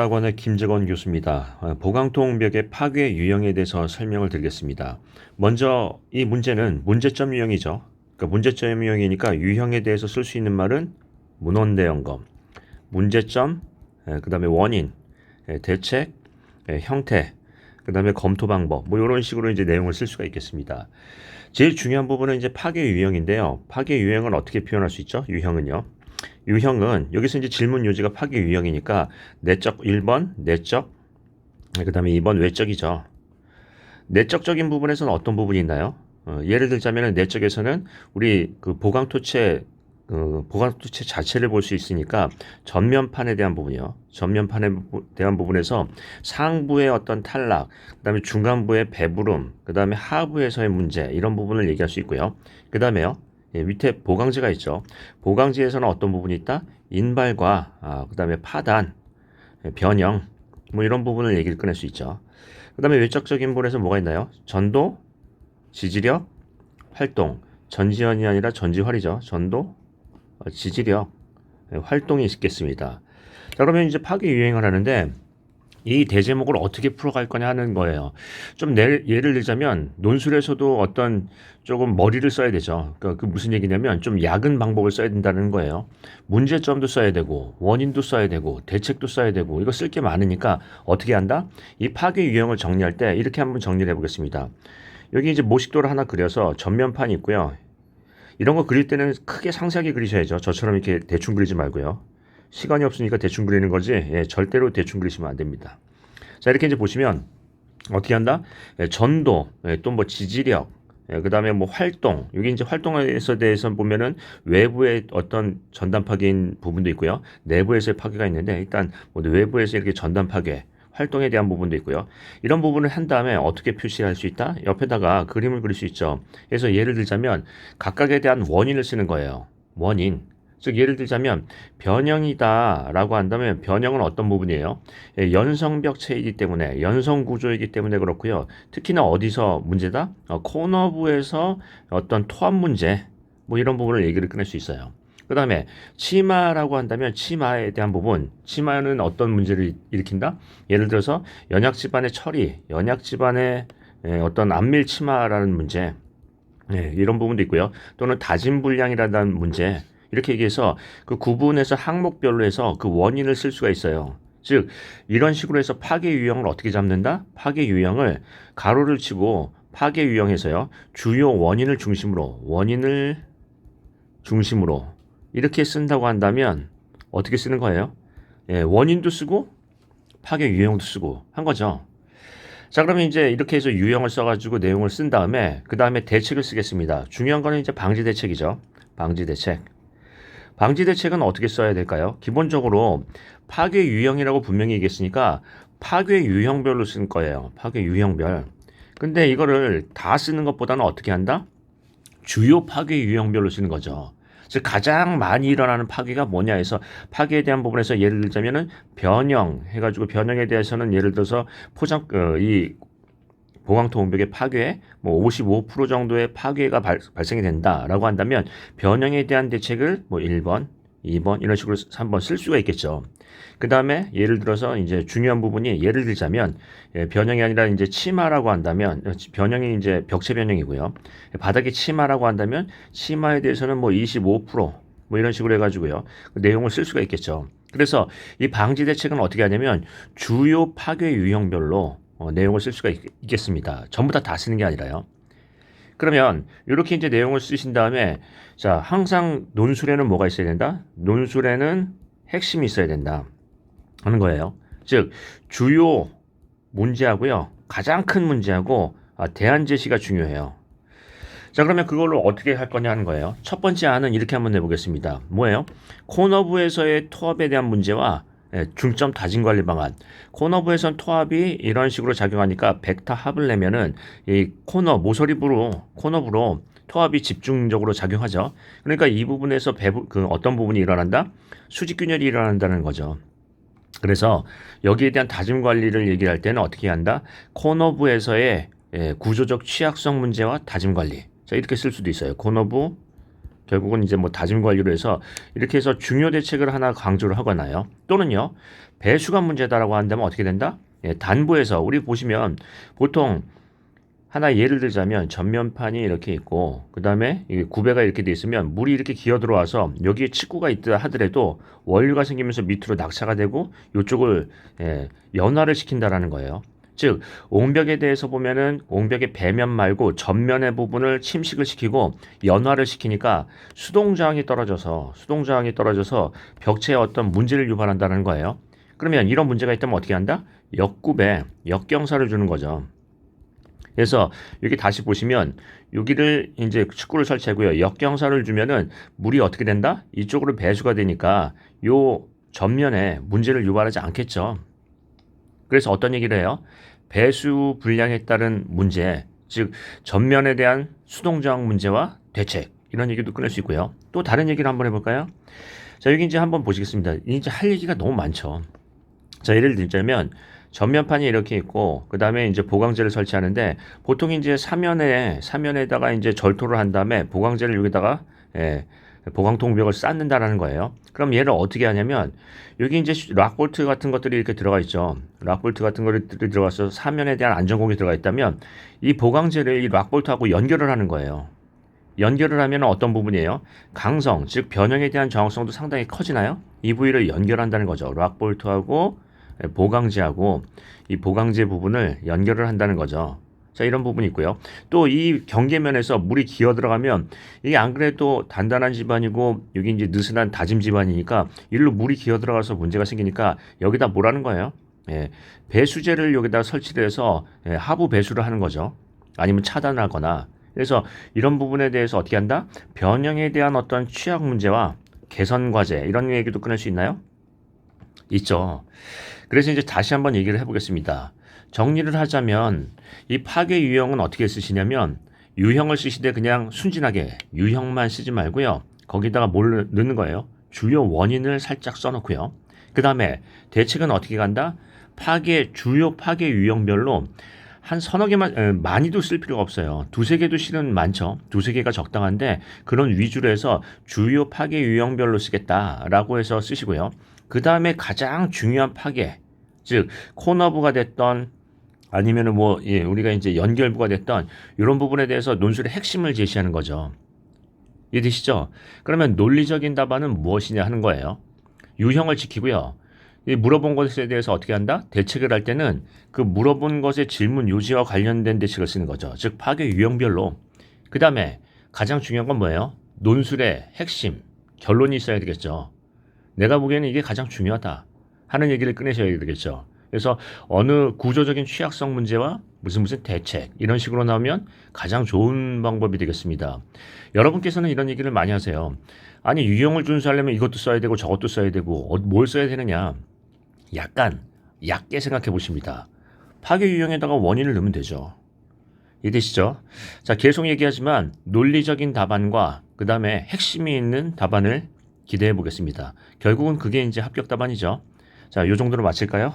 학원의 김재건 교수입니다. 보강통벽의 파괴 유형에 대해서 설명을 드리겠습니다. 먼저 이 문제는 문제점 유형이죠. 그러니까 문제점 유형이니까 유형에 대해서 쓸 수 있는 말은 문헌대연검, 문제점, 그 다음에 원인, 대책, 형태, 그 다음에 검토 방법, 뭐 이런 식으로 이제 내용을 쓸 수가 있겠습니다. 제일 중요한 부분은 이제 파괴 유형인데요. 파괴 유형을 어떻게 표현할 수 있죠? 유형은요. 유형은 여기서 이제 질문 요지가 파괴 유형이니까 내적 1번 내적, 그다음에 2번 외적이죠. 내적적인 부분에서는 어떤 부분이 있나요? 예를 들자면 내적에서는 우리 그 보강토체 자체를 볼 수 있으니까 전면판에 대한 부분이요. 전면판에 대한 부분에서 상부의 어떤 탈락, 그다음에 중간부의 배부름, 그다음에 하부에서의 문제 이런 부분을 얘기할 수 있고요. 그다음에요. 밑에 보강지가 있죠. 보강지에서는 어떤 부분이 있다? 인발과 그다음에 파단, 변형 뭐 이런 부분을 얘기를 꺼낼 수 있죠. 그다음에 외적적인 부분에서 뭐가 있나요? 전도, 지지력, 활동. 전지현이 아니라 전지활이죠. 전도, 지지력, 활동이 있겠습니다. 자, 그러면 이제 파괴 유형을 하는데 이 대제목을 어떻게 풀어갈 거냐 하는 거예요. 좀 예를 들자면 논술에서도 어떤 조금 머리를 써야 되죠. 그러니까 그 무슨 얘기냐면 좀 약은 방법을 써야 된다는 거예요. 문제점도 써야 되고 원인도 써야 되고 대책도 써야 되고 이거 쓸 게 많으니까 어떻게 한다? 이 파괴 유형을 정리할 때 이렇게 한번 정리를 해보겠습니다. 여기 이제 모식도를 하나 그려서 전면판이 있고요. 이런 거 그릴 때는 크게 상세하게 그리셔야죠. 저처럼 이렇게 대충 그리지 말고요. 시간이 없으니까 대충 그리는 거지 절대로 대충 그리시면 안 됩니다. 자, 이렇게 이제 보시면 어떻게 한다? 전도, 또 뭐 지지력, 그 다음에 뭐 활동, 여기 이제 활동에 대해서 보면은 외부의 어떤 전단 파괴인 부분도 있고요. 내부에서의 파괴가 있는데 일단 뭐 외부에서 이렇게 전단 파괴, 활동에 대한 부분도 있고요. 이런 부분을 한 다음에 어떻게 표시할 수 있다? 옆에다가 그림을 그릴 수 있죠. 그래서 예를 들자면 각각에 대한 원인을 쓰는 거예요. 원인. 즉 예를 들자면 변형이다라고 한다면 변형은 어떤 부분이에요? 연성벽체이기 때문에 연성 구조이기 때문에 그렇고요. 특히나 어디서 문제다? 코너부에서 어떤 토합 문제 뭐 이런 부분을 얘기를 꺼낼 수 있어요. 그 다음에 치마라고 한다면 치마에 대한 부분, 치마는 어떤 문제를 일으킨다? 예를 들어서 연약 집안의 처리, 연약 집안의 어떤 안밀 치마라는 문제, 이런 부분도 있고요. 또는 다진 불량이라는 문제, 이렇게 얘기해서 그 구분해서 항목별로 해서 그 원인을 쓸 수가 있어요. 즉 이런 식으로 해서 파괴 유형을 어떻게 잡는다? 파괴 유형을 가로를 치고 파괴 유형에서요. 주요 원인을 중심으로 이렇게 쓴다고 한다면 어떻게 쓰는 거예요? 원인도 쓰고 파괴 유형도 쓰고 한 거죠. 자, 그러면 이제 이렇게 해서 유형을 써가지고 내용을 쓴 다음에 그 다음에 대책을 쓰겠습니다. 중요한 거는 이제 방지 대책이죠. 방지 대책. 방지 대책은 어떻게 써야 될까요? 기본적으로 파괴 유형이라고 분명히 얘기했으니까 파괴 유형별로 쓸 거예요. 파괴 유형별. 근데 이거를 다 쓰는 것보다는 어떻게 한다? 주요 파괴 유형별로 쓰는 거죠. 즉 가장 많이 일어나는 파괴가 뭐냐 해서 파괴에 대한 부분에서 예를 들자면은 변형 해가지고 변형에 대해서는 예를 들어서 이 보강통벽의 파괴 뭐 55% 정도의 파괴가 발생이 된다라고 한다면 변형에 대한 대책을 뭐 1번, 2번 이런 식으로 3번 쓸 수가 있겠죠. 그 다음에 예를 들어서 이제 중요한 부분이 예를 들자면 변형이 아니라 이제 치마라고 한다면 변형이 이제 벽체 변형이고요. 바닥에 치마라고 한다면 치마에 대해서는 뭐 25%뭐 이런 식으로 해가지고요. 그 내용을 쓸 수가 있겠죠. 그래서 이 방지 대책은 어떻게 하냐면 주요 파괴 유형별로 내용을 쓸 수가 있겠습니다. 전부 다 쓰는 게 아니라요. 그러면 이렇게 이제 내용을 쓰신 다음에 자 항상 논술에는 뭐가 있어야 된다? 논술에는 핵심이 있어야 된다 하는 거예요. 즉 주요 문제하고요. 가장 큰 문제하고 대안 제시가 중요해요. 자 그러면 그걸로 어떻게 할 거냐 하는 거예요. 첫 번째 안은 이렇게 한번 내보겠습니다. 뭐예요? 코너부에서의 토합에 대한 문제와 중점 다진 관리 방안. 코너부에선 토합이 이런 식으로 작용하니까 벡터 합을 내면은 이 코너부로 토합이 집중적으로 작용하죠. 그러니까 이 부분에서 어떤 부분이 일어난다? 수직균열이 일어난다는 거죠. 그래서 여기에 대한 다짐 관리를 얘기할 때는 어떻게 한다? 코너부에서의 구조적 취약성 문제와 다짐 관리. 자, 이렇게 쓸 수도 있어요. 코너부 결국은 이제 뭐 다짐 관리로 해서 이렇게 해서 중요 대책을 하나 강조를 하거나요. 또는요. 배수가 문제다라고 한다면 어떻게 된다? 예, 단부에서 우리 보시면 보통 하나 예를 들자면 전면판이 이렇게 있고 그다음에 구배가 이렇게 돼 있으면 물이 이렇게 기어 들어와서 여기에 칩구가 있다 하더라도 원류가 생기면서 밑으로 낙차가 되고 이쪽을 연화를 시킨다라는 거예요. 즉 옹벽에 대해서 보면은 옹벽의 배면 말고 전면의 부분을 침식을 시키고 연화를 시키니까 수동저항이 떨어져서 벽체에 어떤 문제를 유발한다는 거예요. 그러면 이런 문제가 있다면 어떻게 한다? 역구배, 역경사를 주는 거죠. 그래서 여기 다시 보시면 여기를 이제 축구를 설치하고요. 역경사를 주면은 물이 어떻게 된다? 이쪽으로 배수가 되니까 요 전면에 문제를 유발하지 않겠죠. 그래서 어떤 얘기를 해요? 배수 불량에 따른 문제, 즉 전면에 대한 수동저항 문제와 대책 이런 얘기도 꺼낼 수 있고요. 또 다른 얘기를 한번 해볼까요? 자 여기 이제 한번 보시겠습니다. 이제 할 얘기가 너무 많죠. 자 예를 들자면 전면판이 이렇게 있고 그 다음에 이제 보강재를 설치하는데 보통 이제 사면에다가 이제 절토를 한 다음에 보강재를 여기다가 보강통벽을 쌓는다라는 거예요. 그럼 얘를 어떻게 하냐면 여기 이제 락볼트 같은 것들이 이렇게 들어가 있죠. 락볼트 같은 것들이 들어가서 사면에 대한 안전공이 들어가 있다면 이 보강재를 이 락볼트하고 연결을 하는 거예요. 연결을 하면 어떤 부분이에요? 강성, 즉 변형에 대한 저항성도 상당히 커지나요? 이 부위를 연결한다는 거죠. 락볼트하고 보강재하고 이 보강재 부분을 연결을 한다는 거죠. 자, 이런 부분이 있고요. 또 이 경계면에서 물이 기어 들어가면 이게 안 그래도 단단한 집안이고 여기 이제 느슨한 다짐 집안이니까 일로 물이 기어 들어가서 문제가 생기니까 여기다 뭐라는 거예요? 배수제를 여기다 설치를 해서 하부 배수를 하는 거죠. 아니면 차단하거나. 그래서 이런 부분에 대해서 어떻게 한다? 변형에 대한 어떤 취약 문제와 개선 과제 이런 얘기도 꺼낼 수 있나요? 있죠. 그래서 이제 다시 한번 얘기를 해보겠습니다. 정리를 하자면 이 파괴 유형은 어떻게 쓰시냐면 유형을 쓰시되 그냥 순진하게 유형만 쓰지 말고요. 거기다가 뭘 넣는 거예요? 주요 원인을 살짝 써놓고요. 그 다음에 대책은 어떻게 간다? 주요 파괴 유형별로 한 서너 개만 많이도 쓸 필요가 없어요. 두세 개도 실은 많죠. 두세 개가 적당한데 그런 위주로 해서 주요 파괴 유형별로 쓰겠다라고 해서 쓰시고요. 그 다음에 가장 중요한 파괴, 즉 코너부가 됐던 아니면은 우리가 이제 연결부가 됐던 이런 부분에 대해서 논술의 핵심을 제시하는 거죠. 이해되시죠? 그러면 논리적인 답안은 무엇이냐 하는 거예요. 유형을 지키고요. 이 물어본 것에 대해서 어떻게 한다? 대책을 할 때는 그 물어본 것의 질문 요지와 관련된 대책을 쓰는 거죠. 즉 파괴 유형별로. 그 다음에 가장 중요한 건 뭐예요? 논술의 핵심, 결론이 있어야 되겠죠. 내가 보기에는 이게 가장 중요하다 하는 얘기를 꺼내셔야 되겠죠. 그래서 어느 구조적인 취약성 문제와 무슨 대책 이런 식으로 나오면 가장 좋은 방법이 되겠습니다. 여러분께서는 이런 얘기를 많이 하세요. 아니 유형을 준수하려면 이것도 써야 되고 저것도 써야 되고 뭘 써야 되느냐. 약간 얕게 생각해 보십니다. 파괴 유형에다가 원인을 넣으면 되죠. 이해되시죠? 자, 계속 얘기하지만 논리적인 답안과 그 다음에 핵심이 있는 답안을 기대해 보겠습니다. 결국은 그게 이제 합격 답안이죠. 자, 요 정도로 마칠까요?